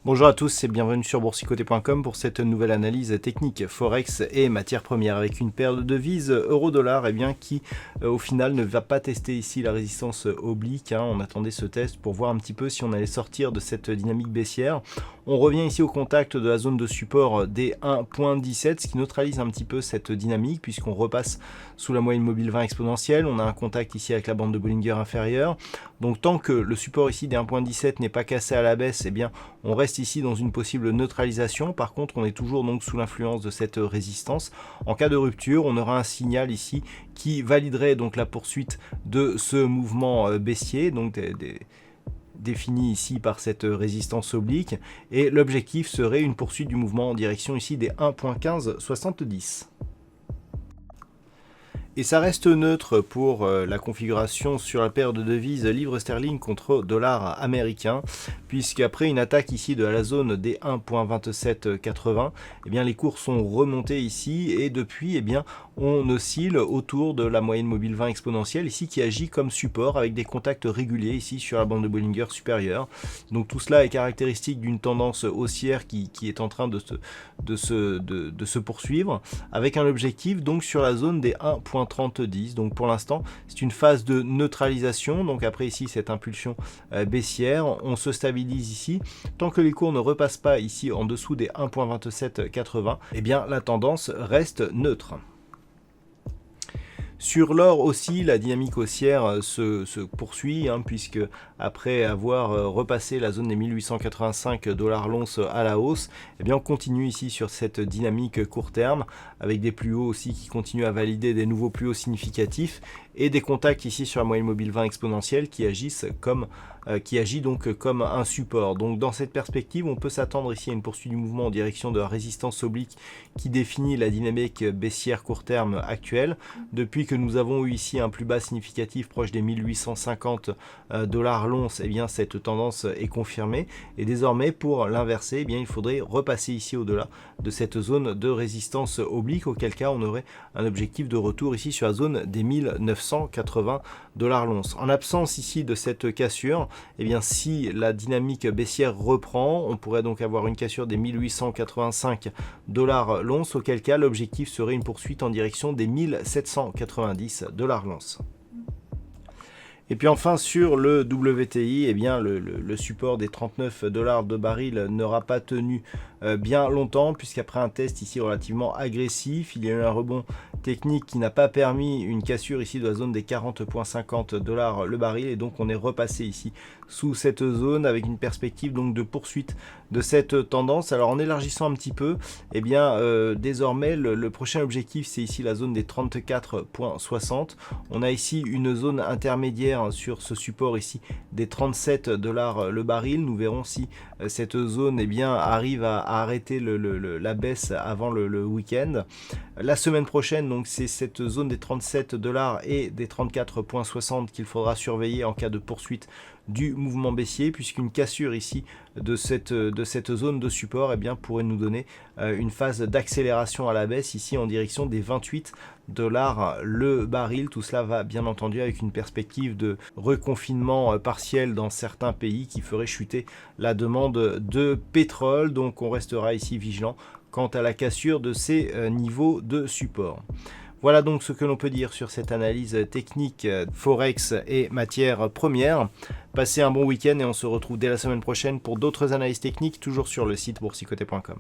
Bonjour à tous et bienvenue sur boursicoté.com pour cette nouvelle analyse technique Forex et matières premières avec une paire de devises euro-dollar qui au final ne va pas tester ici la résistance oblique. On attendait ce test pour voir un petit peu si on allait sortir de cette dynamique baissière. On revient ici au contact de la zone de support des 1.17, ce qui neutralise un petit peu cette dynamique puisqu'on repasse sous la moyenne mobile 20 exponentielle. On a un contact ici avec la bande de Bollinger inférieure. Donc tant que le support ici des 1.17 n'est pas cassé à la baisse, on reste ici dans une possible neutralisation. Par contre, on est toujours donc sous l'influence de cette résistance. En cas de rupture, on aura un signal ici qui validerait donc la poursuite de ce mouvement baissier, donc défini ici par cette résistance oblique, et l'objectif serait une poursuite du mouvement en direction ici des 1.1570. Et ça reste neutre pour la configuration sur la paire de devises livre sterling contre dollar américain, puisqu'après une attaque ici de la zone des 1.2780, les cours sont remontés ici et depuis on oscille autour de la moyenne mobile 20 exponentielle ici qui agit comme support avec des contacts réguliers ici sur la bande de Bollinger supérieure. Donc tout cela est caractéristique d'une tendance haussière qui est en train de se poursuivre avec un objectif donc sur la zone des 1.3010. Donc pour l'instant c'est une phase de neutralisation. Donc après ici cette impulsion baissière, on se stabilise ici. Tant que les cours ne repassent pas ici en dessous des 1.2780, la tendance reste neutre. Sur l'or aussi, la dynamique haussière se poursuit, puisque après avoir repassé la zone des 1885 $ l'once à la hausse, on continue ici sur cette dynamique court terme, avec des plus hauts aussi qui continuent à valider des nouveaux plus hauts significatifs, et des contacts ici sur la moyenne mobile 20 exponentielle qui agit donc comme un support. Donc dans cette perspective, on peut s'attendre ici à une poursuite du mouvement en direction de la résistance oblique qui définit la dynamique baissière court terme actuelle. Depuis que nous avons eu ici un plus bas significatif proche des 1850 $ l'once, cette tendance est confirmée. Et désormais, pour l'inverser, il faudrait repasser ici au-delà de cette zone de résistance oblique, auquel cas on aurait un objectif de retour ici sur la zone des 1980 $ l'once. En absence ici de cette cassure, si la dynamique baissière reprend, on pourrait donc avoir une cassure des 1885 $ l'once, auquel cas l'objectif serait une poursuite en direction des 1790 $ l'once. Et puis enfin sur le WTI, le support des 39 $ de baril n'aura pas tenu bien longtemps, puisqu'après un test ici relativement agressif, il y a eu un rebond technique qui n'a pas permis une cassure ici de la zone des 40,50 $ le baril, et donc on est repassé ici sous cette zone avec une perspective donc de poursuite de cette tendance. Alors en élargissant un petit peu, désormais le prochain objectif c'est ici la zone des 34,60. On a ici une zone intermédiaire sur ce support ici des 37 $ le baril. Nous verrons si cette zone arrive à arrêter la baisse avant le week-end. La semaine prochaine, donc c'est cette zone des 37 $ et des 34,60 qu'il faudra surveiller en cas de poursuite du mouvement baissier, puisqu'une cassure ici de cette zone de support pourrait nous donner une phase d'accélération à la baisse ici en direction des 28 $ le baril. Tout cela va bien entendu avec une perspective de reconfinement partiel dans certains pays qui ferait chuter la demande de pétrole. Donc on restera ici vigilant quant à la cassure de ces niveaux de support. Voilà donc ce que l'on peut dire sur cette analyse technique Forex et matières premières. Passez un bon week-end et on se retrouve dès la semaine prochaine pour d'autres analyses techniques, toujours sur le site boursicoté.com.